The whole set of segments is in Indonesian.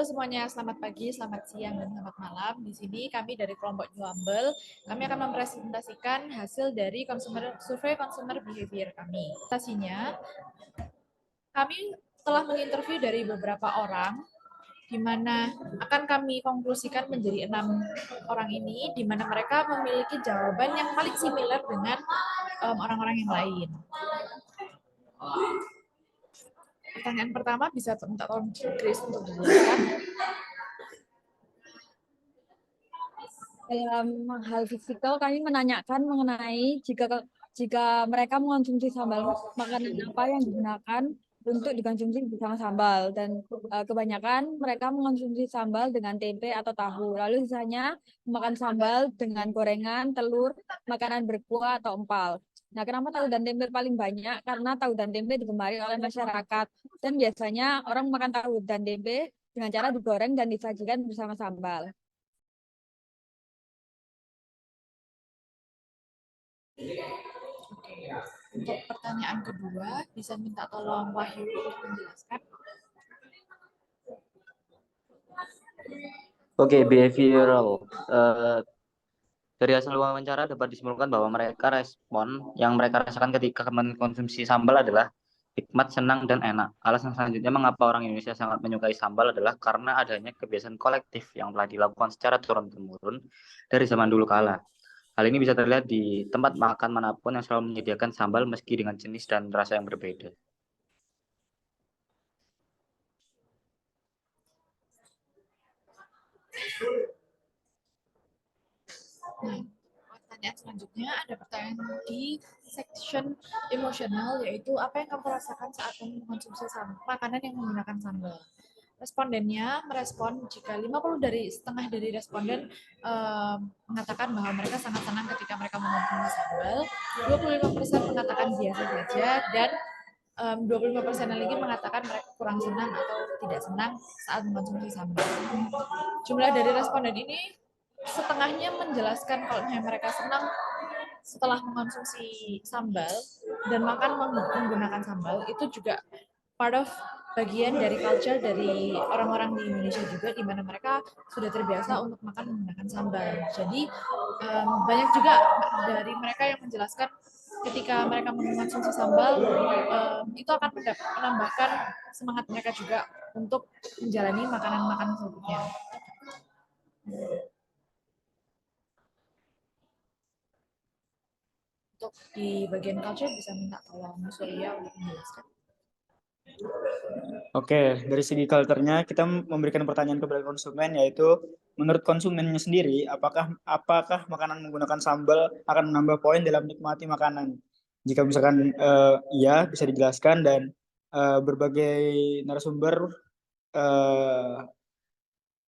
Semuanya, selamat pagi, selamat siang, dan selamat malam. Di sini kami dari kelompok New Humble, kami akan mempresentasikan hasil dari survei consumer behavior kami. Presentasinya, kami telah menginterview dari beberapa orang, di mana akan kami konklusikan menjadi 6 orang ini, di mana mereka memiliki jawaban yang paling similar dengan orang-orang yang lain. Pertanyaan pertama bisa minta tolong Grace untuk dijelaskan. Dalam hal fisikal, kami menanyakan mengenai jika mereka mengonsumsi sambal, makanan apa yang digunakan untuk dikonsumsi bersama sambal. Dan kebanyakan mereka mengonsumsi sambal dengan tempe atau tahu. Lalu sisanya makan sambal dengan gorengan, telur, makanan berkuah atau empal. Nah, kenapa tahu dan tempe paling banyak? Karena tahu dan tempe digemari oleh masyarakat. Dan biasanya orang makan tahu dan tempe dengan cara digoreng dan disajikan bersama sambal. Untuk pertanyaan kedua, bisa minta tolong Wahyu untuk menjelaskan. Oke, behavioral. Dari hasil wawancara dapat disimpulkan bahwa yang mereka rasakan ketika mengkonsumsi sambal adalah nikmat, senang, dan enak. Alasan selanjutnya mengapa orang Indonesia sangat menyukai sambal adalah karena adanya kebiasaan kolektif yang telah dilakukan secara turun-temurun dari zaman dulu kala. Hal ini bisa terlihat di tempat makan manapun yang selalu menyediakan sambal meski dengan jenis dan rasa yang berbeda. Nah, pertanyaan selanjutnya ada pertanyaan di section emosional, yaitu apa yang kamu rasakan saat kamu mengkonsumsi makanan yang menggunakan sambal. Respondennya merespon jika 50 dari setengah dari responden mengatakan bahwa mereka sangat senang ketika mereka mengkonsumsi sambal, 25% mengatakan biasa saja, dan 25% lagi mengatakan mereka kurang senang atau tidak senang saat mengkonsumsi sambal. Jumlah dari responden ini setengahnya menjelaskan kalau mereka senang setelah mengkonsumsi sambal dan makan menggunakan sambal. Itu juga part of bagian dari culture dari orang-orang di Indonesia juga, di mana mereka sudah terbiasa untuk makan menggunakan sambal. Jadi banyak juga dari mereka yang menjelaskan ketika mereka mengkonsumsi sambal itu akan menambahkan semangat mereka juga untuk menjalani makanan-makanan selanjutnya. Untuk di bagian culture bisa minta tolong Surya untuk menjelaskan. Oke, dari segi culture-nya kita memberikan pertanyaan kepada konsumen, yaitu menurut konsumennya sendiri, apakah makanan menggunakan sambal akan menambah poin dalam menikmati makanan? Jika misalkan iya, bisa dijelaskan, dan berbagai narasumber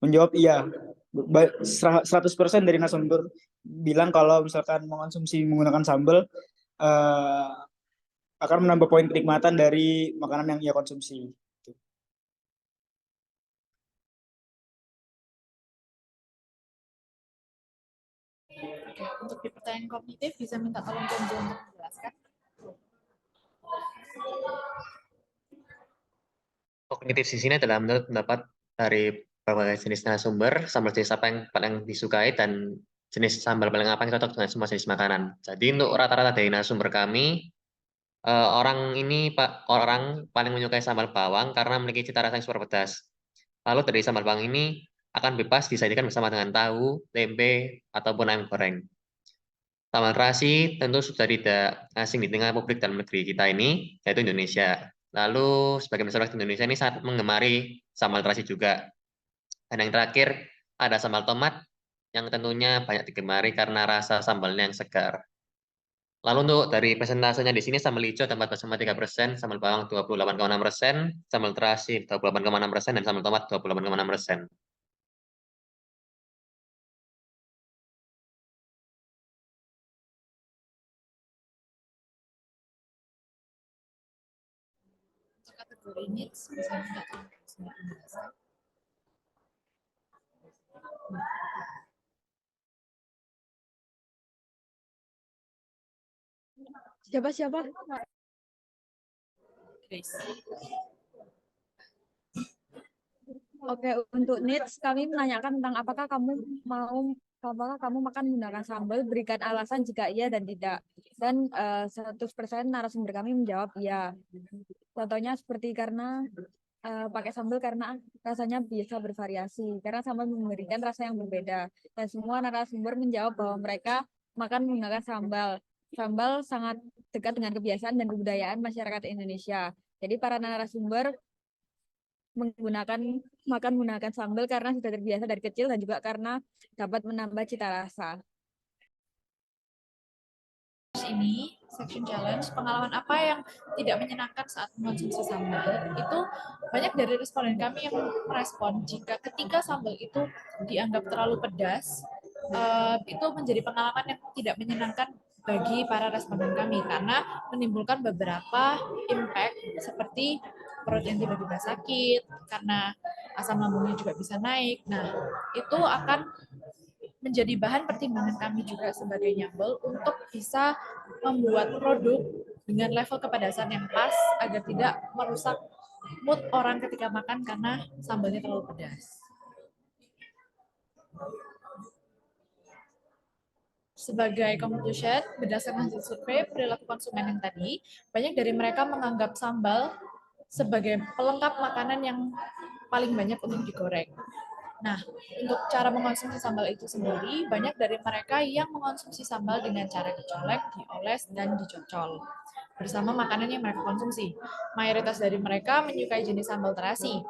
menjawab iya. 100% dari narasumber bilang kalau misalkan mengonsumsi menggunakan sambal akan menambah poin kenikmatan dari makanan yang ia konsumsi. Oke, untuk di pertanyaan kognitif bisa minta tolong Kenzo untuk menjelaskan. Kognitif di sini adalah menurut pendapat dari berbagai jenis narasumber, sambal jenis apa yang paling disukai dan jenis sambal paling apa yang cocok dengan semua jenis makanan. Jadi untuk rata-rata dari narasumber kami, orang paling menyukai sambal bawang karena memiliki cita rasa yang super pedas. Lalu dari sambal bawang ini akan bebas disajikan bersama dengan tahu, tempe, ataupun ayam goreng. Sambal terasi tentu sudah tidak asing di tengah publik dalam negeri kita ini, yaitu Indonesia. Lalu sebagai masyarakat Indonesia ini sangat mengemari sambal terasi juga. Dan yang terakhir ada sambal tomat yang tentunya banyak digemari karena rasa sambalnya yang segar. Lalu untuk dari presentasenya di sini sambal hijau ada 14,3%, sambal bawang 28,6%, sambal terasi 28,6%, dan sambal tomat 28,6%. Untuk kategori needs bisa minta tolong Kenzo menjelaskan. Siapa? Grace. Oke, untuk needs kami menanyakan tentang apakah kamu makan menggunakan sambal, berikan alasan jika iya dan tidak. Dan 100% narasumber kami menjawab iya. Contohnya seperti karena pakai sambal karena rasanya bisa bervariasi, karena sambal memberikan rasa yang berbeda. Dan semua narasumber menjawab bahwa mereka makan menggunakan sambal. Sambal sangat dekat dengan kebiasaan dan kebudayaan masyarakat Indonesia. Jadi para narasumber makan menggunakan sambal karena sudah terbiasa dari kecil dan juga karena dapat menambah cita rasa. Ini section challenge, pengalaman apa yang tidak menyenangkan saat mengonsumsi sambal, itu banyak dari responden kami yang merespon jika ketika sambal itu dianggap terlalu pedas, itu menjadi pengalaman yang tidak menyenangkan bagi para responden kami karena menimbulkan beberapa impact seperti perut yang tiba-tiba sakit karena asam lambungnya juga bisa naik. Nah, itu akan menjadi bahan pertimbangan kami juga sebagai Nyambel untuk bisa membuat produk dengan level kepedasan yang pas agar tidak merusak mood orang ketika makan karena sambalnya terlalu pedas. Sebagai conclusion, berdasarkan hasil survei perilaku konsumen yang tadi, banyak dari mereka menganggap sambal sebagai pelengkap makanan yang paling banyak untuk digoreng. Nah, untuk cara mengonsumsi sambal itu sendiri, banyak dari mereka yang mengonsumsi sambal dengan cara dicolek, dioles, dan dicocol bersama makanan yang mereka konsumsi. Mayoritas dari mereka menyukai jenis sambal terasi.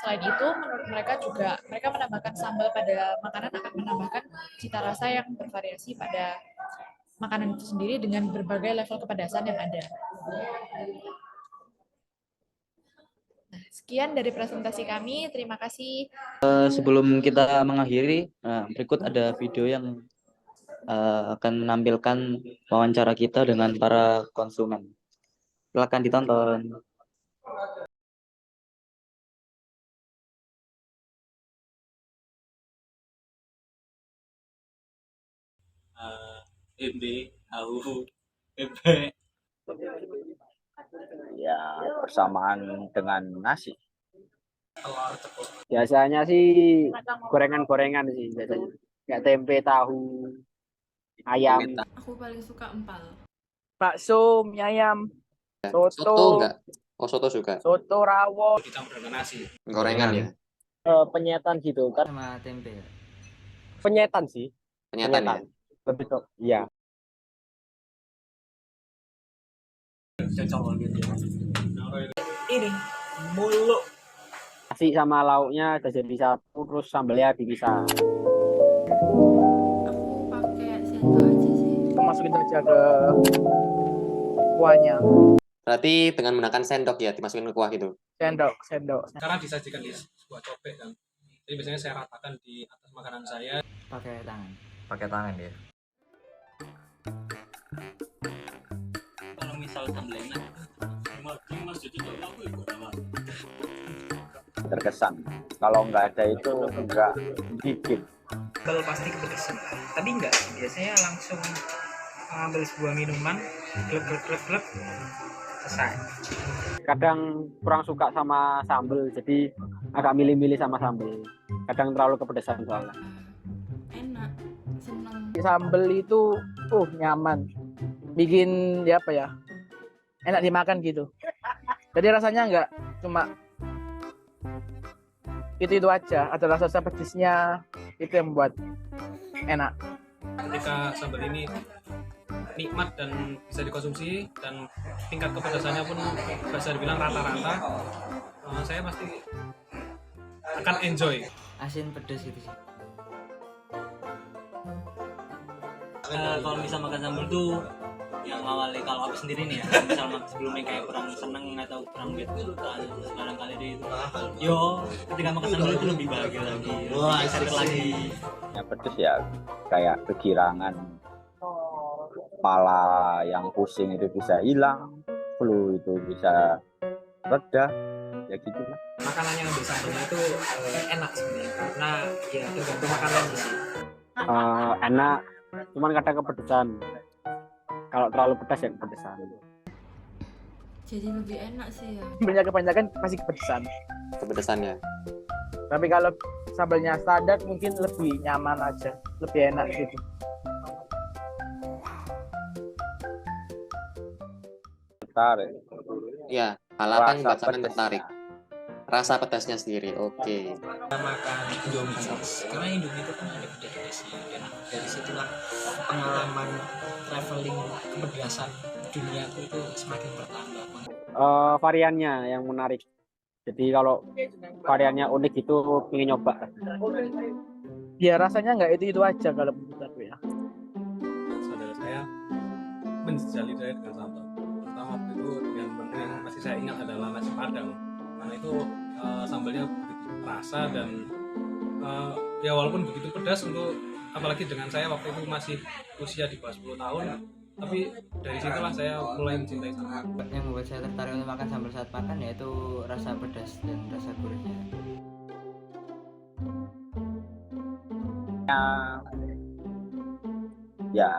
Selain itu, menurut mereka juga, mereka menambahkan sambal pada makanan akan menambahkan cita rasa yang bervariasi pada makanan itu sendiri dengan berbagai level kepedasan yang ada. Nah, sekian dari presentasi kami. Terima kasih. Sebelum kita mengakhiri, berikut ada video yang akan menampilkan wawancara kita dengan para konsumen. Silakan ditonton. Tempe, tahu, tempe. Ya, bersamaan dengan nasi. Telur ceplok. Biasanya sih gorengan-gorengan sih biasanya. Kayak tempe, tahu, ayam. Aku paling suka empal. Bakso, mie ayam, Soto enggak? Oh, soto juga. soto rawon. Dicampur dengan nasi. Gorengan ya? Penyetan gitu kan. Sama tempe. Penyetan sih. Penyetan ya? Lebih ke, iya. Cocok gitu. Ini mulu. Nasi sama lauknya udah jadi satu, terus sambalnya dipisah. Aku pakai sendok aja sih. Masukin aja ke kuahnya. Berarti dengan menggunakan sendok ya, dimasukin ke kuah gitu? Sendok. Karena disajikan di sebuah cobek kan. Jadi biasanya saya ratakan di atas makanan saya. Pakai tangan. Pakai tangan ya. Kalau misal sambalnya Terkesan. Kalau nggak ada itu enggak dikit. Kalau pasti kepedesan. Tapi enggak, biasanya langsung ambil sebuah minuman, glek, selesai. Kadang kurang suka sama sambal, jadi agak milih-milih sama sambal. Kadang terlalu kepedesan soalnya. Enak, senang. Sambal itu nyaman. Bikin ya apa ya? Enak dimakan gitu. Jadi rasanya enggak cuma itu aja, ada rasa pedesnya, itu yang membuat enak. Ketika sambal ini nikmat dan bisa dikonsumsi dan tingkat kepedasannya pun bisa dibilang rata-rata, saya pasti akan enjoy. Asin pedas gitu sih. Kalau bisa makan sambal tuh yang awalnya kalau aku sendiri nih ya, misal sebelumnya kayak kurang seneng atau kurang gitu sekarang kali itu ketika makan sambal itu lebih bahagia lagi, lebih excited lagi. Ya pedes ya, kayak kegirangan, kepala yang pusing itu bisa hilang, flu itu bisa reda, ya gitu lah. Makanan yang ada sambalnya itu enak sebenarnya, karena ya tergantung makanan sih. Enak, cuman kadang kepedesan. Kalau terlalu pedas ya kepedesan. Jadi lebih enak sih ya. Sebenarnya kebanyakan pasti kepedesan. Kepedesannya. Tapi kalau sambalnya standar mungkin lebih nyaman aja, lebih enak gitu. Tertarik. Ya, alapan Rasa membacakan pedesnya. tertarik. Rasa pedasnya sendiri. Oke. Makan Indomie karena Indomie itu kan ada pedas-pedasnya dan dari situlah pengalaman traveling kepedasan dunia itu semakin bertambah. Variannya yang menarik. Jadi kalau variannya unik itu ingin nyoba. Ya rasanya nggak itu aja kalau menurut aku ya. Saudara saya menjejali saya dengan sambal. Pertama waktu itu yang menu yang masih saya ingat adalah nasi padang. Karena itu sambalnya begitu terasa dan ya walaupun begitu pedas untuk apalagi dengan saya waktu itu masih usia di bawah 10 tahun, tapi dari situlah saya mulai mencintai sambal. Yang membuat saya tertarik untuk makan sambal saat makan yaitu rasa pedas dan rasa gurihnya. Ya,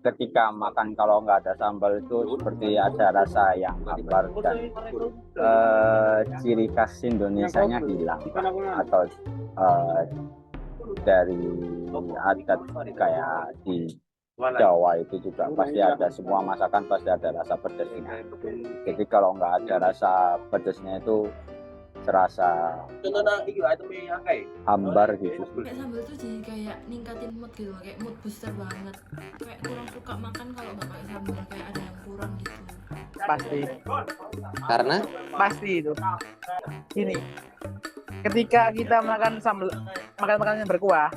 ketika makan kalau nggak ada sambal itu seperti ada rasa yang hambar dan ciri khas Indonesianya hilang, atau dari adat kayak di Jawa itu juga pasti ada, semua masakan pasti ada rasa pedasnya. Jadi kalau nggak ada rasa pedasnya itu terasa hambar gitu. Kayak sambal tuh jadi kayak ningkatin mood gitu, kayak mood booster banget. Kayak kurang suka makan kalau nggak pakai sambal, kayak ada yang kurang gitu. Pasti. Karena Pasti itu. Gini, ketika kita makan sambal, makan makanan yang berkuah,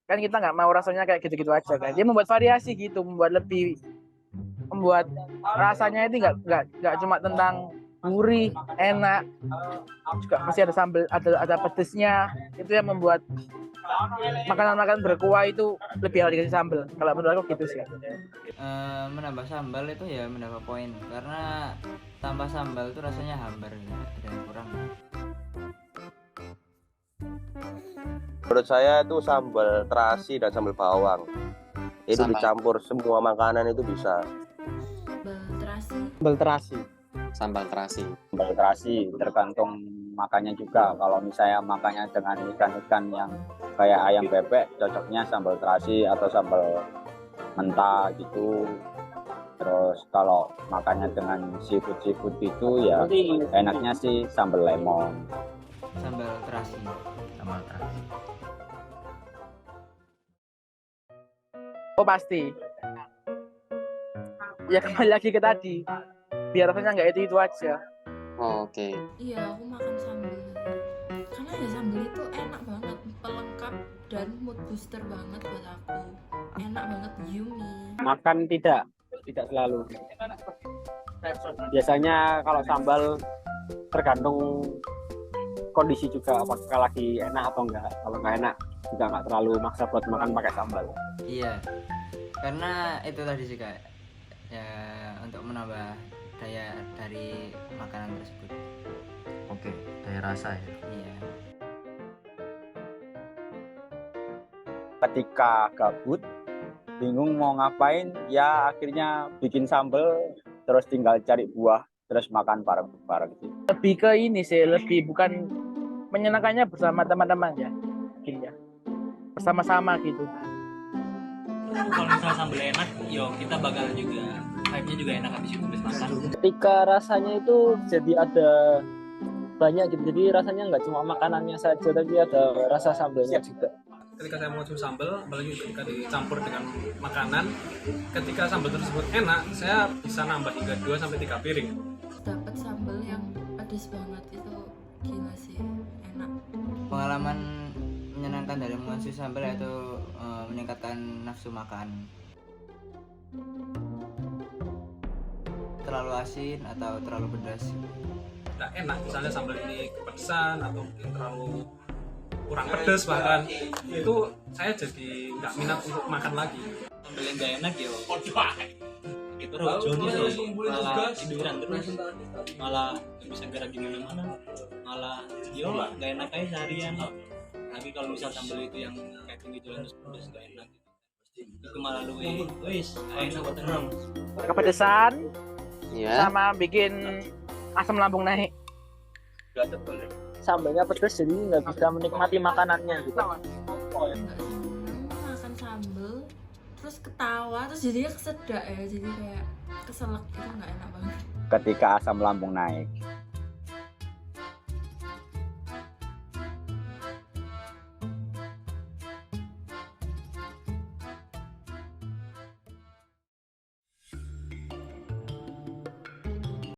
kan kita nggak mau rasanya kayak gitu-gitu aja kan. Dia membuat variasi gitu, membuat rasanya itu nggak cuma tentang gurih, enak, juga masih ada sambal, ada pedesnya. Itu yang membuat makanan-makanan berkuah itu lebih harus dikasih sambal. Kalau menurut aku gitu sih. Menambah sambal itu ya menambah poin, karena tanpa sambal itu rasanya hambar, ada yang kurang. Menurut saya itu sambal terasi dan sambal bawang. Itu dicampur semua makanan itu bisa. Sambal terasi. Sambal terasi. Sambal terasi tergantung makannya juga. Kalau misalnya makannya dengan ikan-ikan yang kayak ayam bebek, cocoknya sambal terasi atau sambal mentah gitu. Terus kalau makannya dengan seafood itu ya enaknya sih sambal lemon. Sambal terasi. Sambal terasi. Oh pasti. Ya kembali lagi ke tadi. Biar rasanya nggak itu aja. Oke. Iya, aku makan sambal karena ya sambal itu enak banget, pelengkap dan mood booster banget buat aku. Enak banget, yummy. Makan tidak selalu. Biasanya kalau sambal tergantung kondisi juga, apakah lagi enak atau enggak. Kalau nggak enak juga nggak terlalu maksa buat makan pakai sambal. Iya, karena itu tadi sih Kak, ya untuk menambah daya dari makanan tersebut. Oke, daya rasa ya. Iya. Ketika gabut, bingung mau ngapain, ya akhirnya bikin sambal, terus tinggal cari buah, terus makan bareng-bareng sih. Lebih ke ini sih, lebih bukan menyenangkannya bersama teman-teman ya, mungkin ya, bersama-sama gitu. Kalau misalnya sambal enak, yo kita bakal juga vibe-nya juga enak habis itu habis makan. Ketika rasanya itu jadi ada banyak gitu, jadi rasanya nggak cuma makanannya saja, tapi ada rasa sambalnya juga. Ketika saya mengonsumsi sambal, apalagi ketika dicampur dengan makanan, ketika sambal tersebut enak, saya bisa nambah hingga 2-3 piring. Dapat sambal yang pedas banget itu gila sih, enak. Pengalaman menyenangkan dari mengonsumsi sambal yaitu meningkatkan nafsu makan. Terlalu asin atau terlalu pedas. Tidak enak, misalnya sambal ini kepedesan atau mungkin terlalu kurang pedas bahkan, itu saya jadi nggak minat untuk makan lagi. Sambal yang nggak enak yo itu Joni sih malah tiduran terus, malah nggak bisa gerak di mana-mana, malah yo nggak enak aja seharian. Tapi kalau misal sambal itu yang kayak tinggi jalan terus pedas nggak enak, itu malah luwe wis enak banget dong. Kepedesan Ya. sama bikin asam lambung naik. sambalnya pedas jadi nggak bisa menikmati makanannya gitu. Nggak seneng makan sambel terus ketawa terus jadinya kesedak ya, jadi kayak keselak gitu, nggak enak banget. Ketika asam lambung naik.